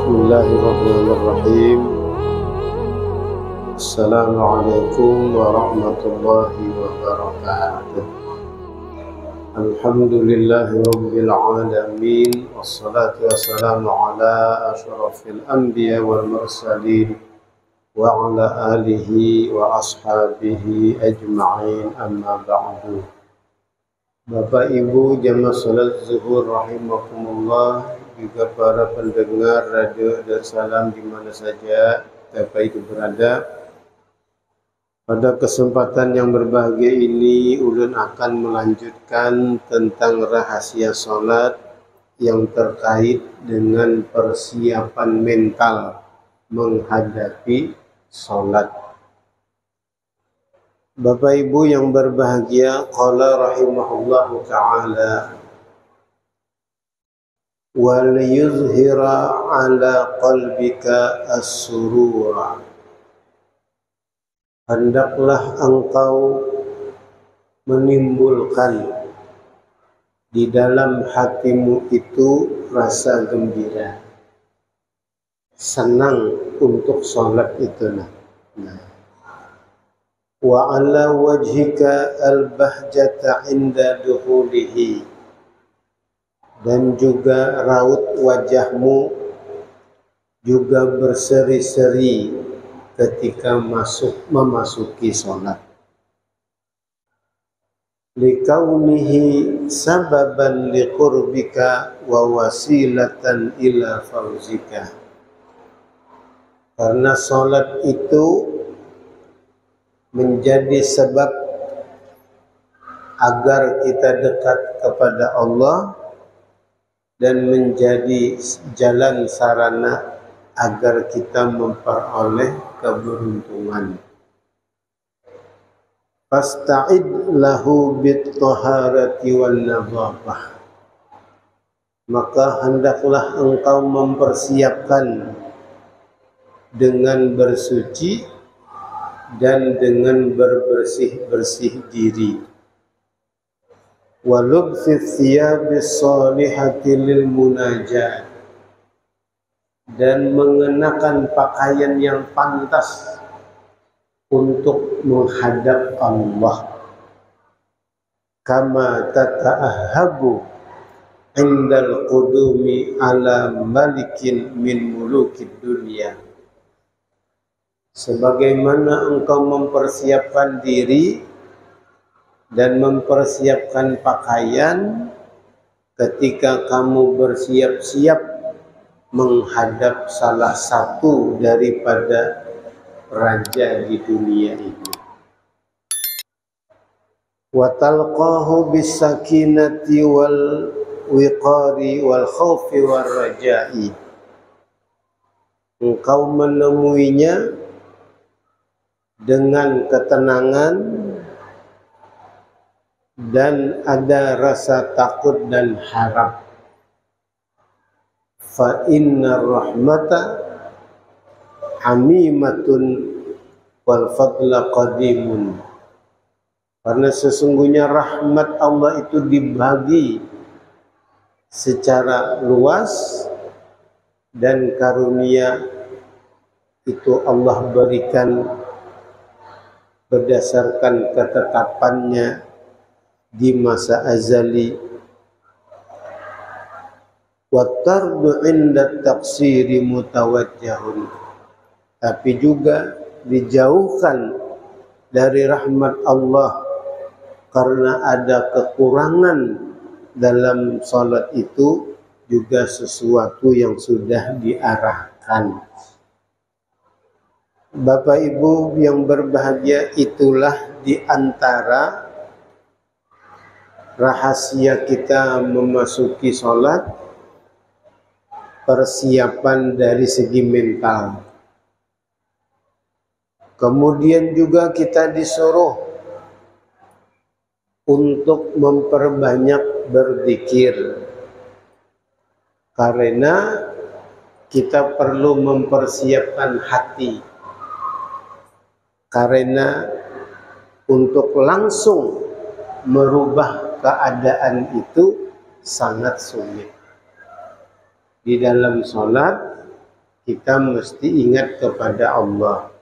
Bismillahirrahmanirrahim. Assalamualaikum warahmatullahi wabarakatuh. Alhamdulillahi rabbil alamin. Wassalatu wassalamu ala asyrafil anbiya wal mursalin wa ala alihi wa ashabihi ajma'in, amma ba'du. Bapak Ibu jamaah salat zuhur rahimakumullah, juga para pendengar radio Darussalam di mana saja Bapak Ibu berada. Pada kesempatan yang berbahagia ini, ulun akan melanjutkan tentang rahasia salat yang terkait dengan persiapan mental menghadapi salat. Bapak Ibu yang berbahagia, qala rahimahullahu ta'ala, wal yuzhira ala qalbika as-surura. Hendaklah engkau menimbulkan di dalam hatimu itu rasa gembira, senang untuk salat itu. Wa ala wajhika al-bahjata inda duhulihi, dan juga raut wajahmu juga berseri-seri ketika memasuki salat. Likaunihi sababan liqurbika wa wasilatan ila fauzika. Karena salat itu menjadi sebab agar kita dekat kepada Allah dan menjadi jalan sarana agar kita memperoleh keberuntungan. Fasta'id lahu bit-taharati wan nadhafah. Maka hendaklah engkau mempersiapkan dengan bersuci dan dengan berbersih-bersih diri. Walubsi thiyabis salihati lil munajat, dan mengenakan pakaian yang pantas untuk menghadap Allah. Kama tata'ahabu indal qudumi ala malikin min mulukid dunia. Sebagaimana engkau mempersiapkan diri dan mempersiapkan pakaian ketika kamu bersiap-siap menghadap salah satu daripada raja di dunia ini. Wa talqahu bis sakinati wal wiqari wal khaufi war raja'i. Engkau menemuinya dengan ketenangan dan ada rasa takut dan harap. Fa inna rahmata hamimatun wal fadla qadimun. Karena sesungguhnya rahmat Allah itu dibagi secara luas dan karunia itu Allah berikan berdasarkan ketetapannya di masa azali. Wa tardu inda taqsiri mutawajjahun, tapi juga dijauhkan dari rahmat Allah karena ada kekurangan dalam salat itu juga sesuatu yang sudah diarahkan. Bapak Ibu yang berbahagia, itulah di antara rahasia kita memasuki salat, persiapan dari segi mental. Kemudian juga kita disuruh untuk memperbanyak berzikir, karena kita perlu mempersiapkan hati. Karena untuk langsung merubah keadaan itu sangat sulit. Di dalam sholat kita mesti ingat kepada Allah.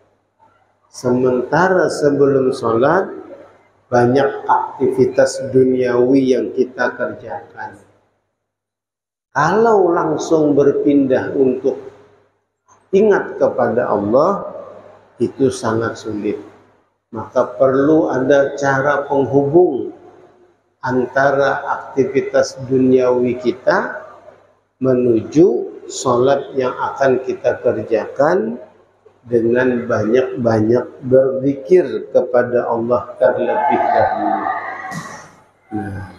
Sementara sebelum sholat, banyak aktivitas duniawi yang kita kerjakan. Kalau langsung berpindah untuk ingat kepada Allah, itu sangat sulit. Maka perlu ada cara penghubung antara aktivitas duniawi kita menuju sholat yang akan kita kerjakan dengan banyak-banyak berzikir kepada Allah terlebih dahulu. Nah,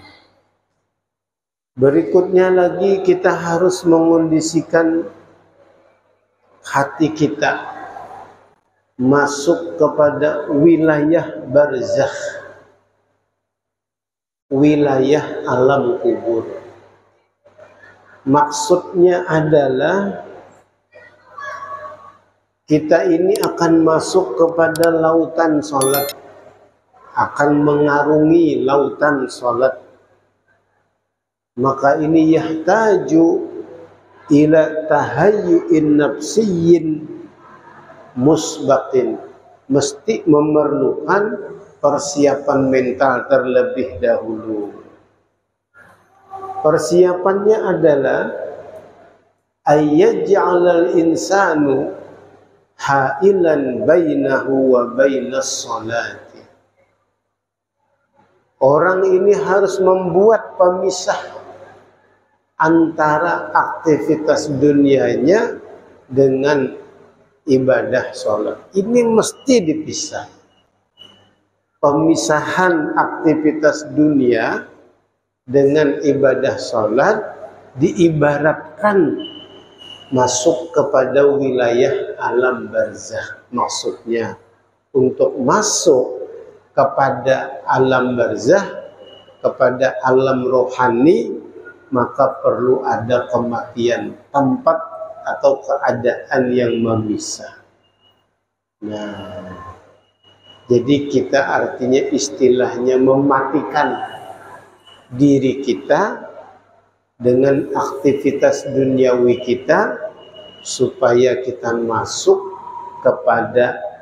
berikutnya lagi kita harus mengondisikan hati kita masuk kepada wilayah barzakh, wilayah alam kubur. Maksudnya adalah kita ini akan masuk kepada lautan sholat, akan mengarungi lautan sholat. Maka ini yahtaju ila tahayyu'in nafsiyyin musbaqin, mesti memerlukan persiapan mental terlebih dahulu. Persiapannya adalah ayyaj'alal insanu hailan bainahu wa bainas sholati. Orang ini harus membuat pemisah antara aktivitas dunianya dengan ibadah sholat. Ini mesti dipisah. Pemisahan aktivitas dunia dengan ibadah sholat diibaratkan masuk kepada wilayah alam barzakh. Maksudnya untuk masuk kepada alam barzakh, kepada alam rohani, maka perlu ada kematian, tempat atau keadaan yang memisah. Nah, jadi kita artinya istilahnya mematikan diri kita dengan aktivitas duniawi kita supaya kita masuk kepada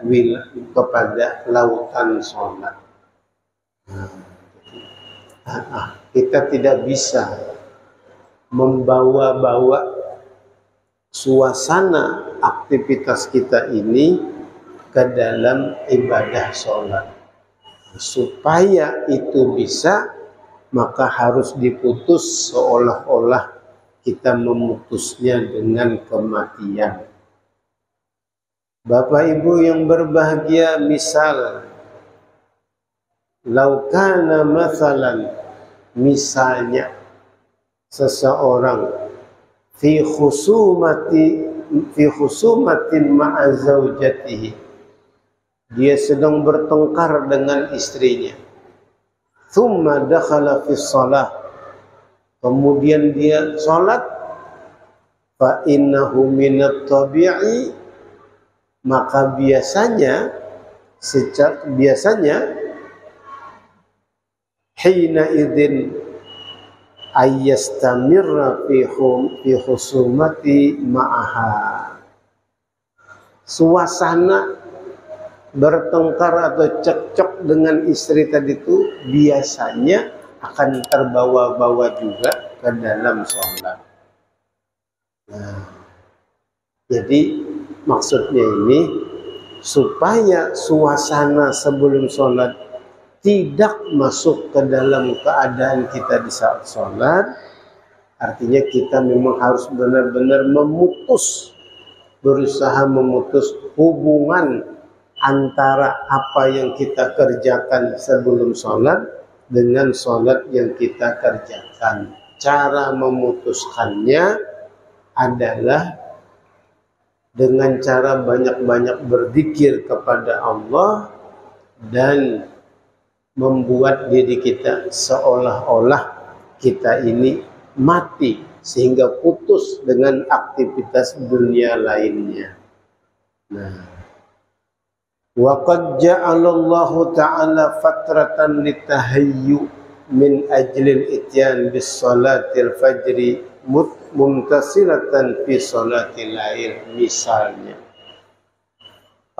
lautan sholat. Kita tidak bisa membawa-bawa suasana aktivitas kita ini ke dalam ibadah sholat. Supaya itu bisa, maka harus diputus seolah-olah kita memutusnya dengan kematian. Bapak Ibu yang berbahagia, misal laukana mathalan, misalnya seseorang fi khusumatin ma'a zaujatihi, dia sedang bertengkar dengan istrinya. Thumma dakhala fi shalah, kemudian dia salat, fa innahu minat tabi'i, maka biasanya hina idzin ayyastamirra fi khusumati ma'aha, suasana bertengkar atau cekcok dengan istri tadi itu biasanya akan terbawa-bawa juga ke dalam sholat. Nah, jadi maksudnya ini supaya suasana sebelum sholat tidak masuk ke dalam keadaan kita di saat sholat, artinya kita memang harus benar-benar berusaha memutus hubungan antara apa yang kita kerjakan sebelum sholat dengan sholat yang kita kerjakan. Cara memutuskannya adalah dengan cara banyak-banyak berzikir kepada Allah dan membuat diri kita seolah-olah kita ini mati sehingga putus dengan aktivitas dunia lainnya. Nah, wa qad ja'alallahu ta'ala fatratan litahayyu min ajlil ityan bis salatil fajri mumtasilatan fi salatil lail. Misalnya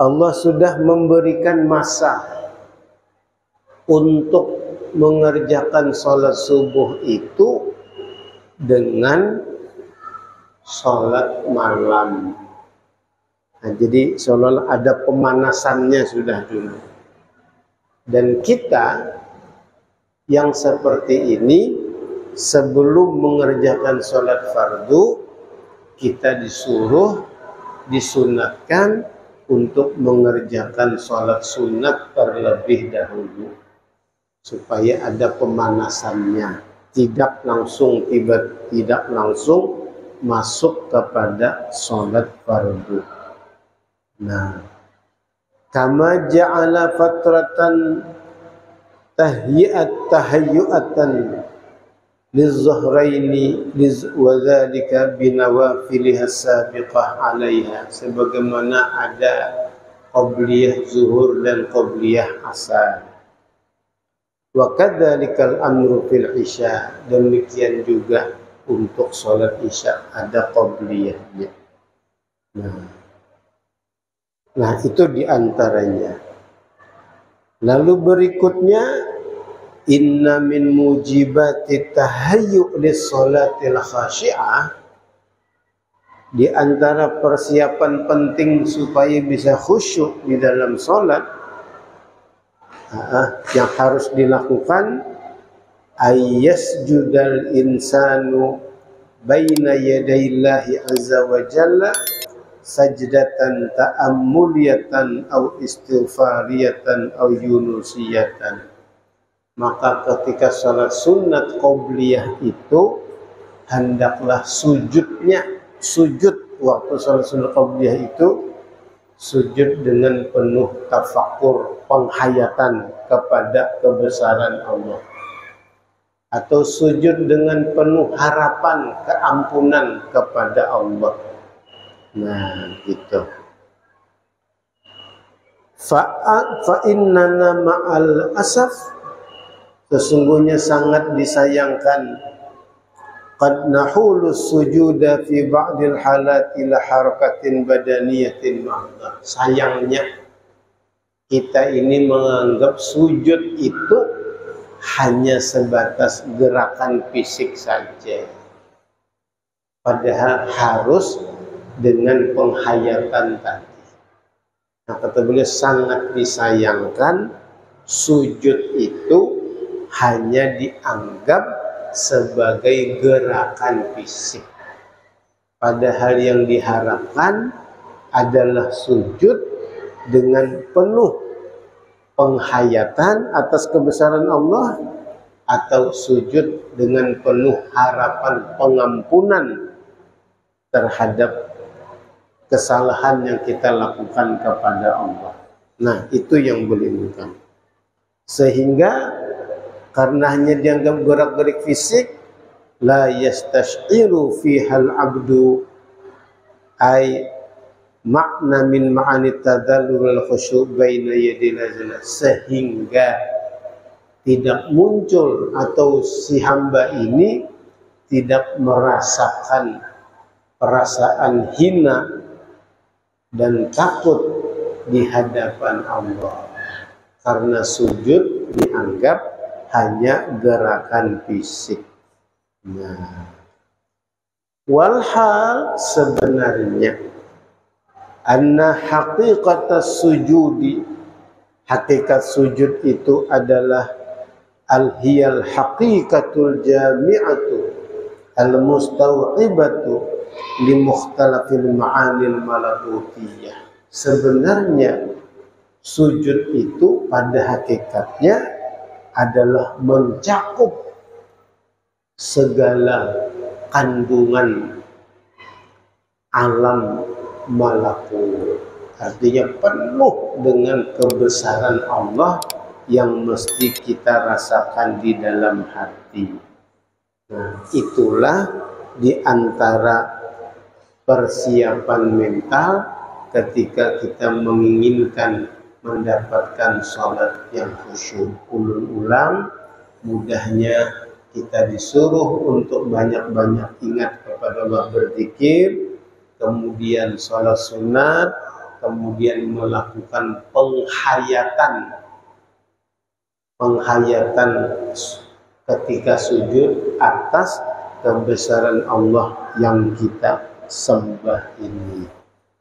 Allah sudah memberikan masa untuk mengerjakan sholat subuh itu dengan sholat malam. Nah, jadi seolah ada pemanasannya sudah dulu. Dan kita yang seperti ini sebelum mengerjakan sholat fardu, kita disunatkan untuk mengerjakan sholat sunat terlebih dahulu supaya ada pemanasannya, tidak langsung masuk kepada sholat fardu. Nah, kama ja'ala fatratan tahayyu'atan liz-zuhraini wa dzalika binawafiliha sabiqah 'alaiha, sebagaimana ada qabliyah zuhur dan qabliyah asar. Wa kadzalikal amru fil isya, demikian juga untuk sholat isya ada qabliyahnya. Nah, itu diantaranya. Lalu berikutnya, inna min mujibati tahayyu' lis-sholatil khashi'ah, di antara persiapan penting supaya bisa khusyuk di dalam sholat yang harus dilakukan, ayyasjudal insanu baina yadayillahi azza wa jalla sajdatan ta'ammuliyatan au istighfariyatan au yunusiyatan. Maka ketika salat sunat qobliyah itu hendaklah sujud waktu salat sunat qobliyah itu sujud dengan penuh tafakur, penghayatan kepada kebesaran Allah, atau sujud dengan penuh harapan keampunan kepada Allah. Nah, gitu. Fa innana ma'al asaf, sesungguhnya sangat disayangkan, qad nahulu sujuda fi ba'dil halat ila harakatin badaniyatin ma'dha. Sayangnya kita ini menganggap sujud itu hanya sebatas gerakan fisik saja, padahal harus dengan penghayatan tadi. Nah, kata beliau sangat disayangkan sujud itu hanya dianggap sebagai gerakan fisik, padahal yang diharapkan adalah sujud dengan penuh penghayatan atas kebesaran Allah, atau sujud dengan penuh harapan pengampunan terhadap kesalahan yang kita lakukan kepada Allah. Nah, itu yang beliau. Sehingga karena hanya dianggap gerak-gerik fisik, la yastashiru fihal abdu ay makna min ma'ani tadallul khusyuk baina yadil azla, sehingga tidak muncul atau si hamba ini tidak merasakan perasaan hina dan takut di hadapan Allah, karena sujud dianggap hanya gerakan fisik. Nah, walhal sebenarnya anna haqiqatas sujudi, hakikat sujud itu adalah al-hiyal haqiqatul jami'atu al-mustaw'ibatu li mukhtalafil ma'anil malakutiyah. Sebenarnya sujud itu pada hakikatnya adalah mencakup segala kandungan alam malakut, artinya penuh dengan kebesaran Allah yang mesti kita rasakan di dalam hati. Nah, itulah di antara persiapan mental ketika kita menginginkan mendapatkan sholat yang khusyuk. Ulun ulang, mudahnya kita disuruh untuk banyak-banyak ingat kepada Allah, berzikir, kemudian sholat sunat, kemudian melakukan penghayatan ketika sujud atas kebesaran Allah yang kita sembah ini.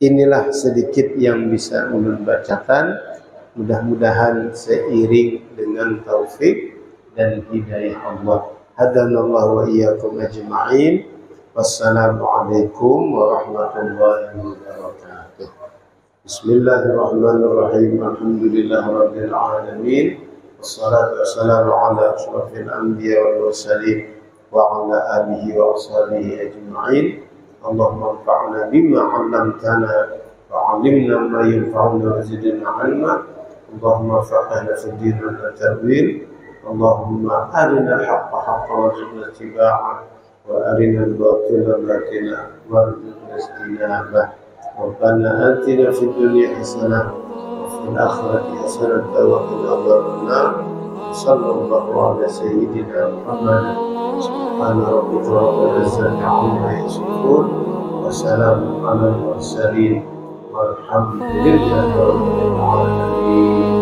Inilah sedikit yang bisa ulun bacakan. Mudah-mudahan seiring dengan taufik dan hidayah Allah. Hadanallahu wa iyyakum ajma'in. Wassalamualaikum warahmatullahi wabarakatuh. Bismillahirrahmanirrahim. Alhamdulillahirabbil alamin. Wassalatu wassalamu ala asyrafil anbiya wal mursalin wa ala alihi wa ashabihi ajma'in. Allahumma anfa'na bima 'allamtana wa 'allimna ma yanfa'una wa zidna 'ilma. Allahumma faqihna fid din wa ta'wil. Allahumma arina al-haqqa haqqan warzuqna ittiba'ah wa arina al-batila batila warzuqna ijtinabah. Rabbana atina fid dunya hasanah wa fil akhirati hasanah wa qina adzabannar. Sallallahu ala sayyidina Muhammad. Subhana rabbika rabbil izzati 'amma yasifun wa salamun 'alal mursalin walhamdulillahi rabbil alamin.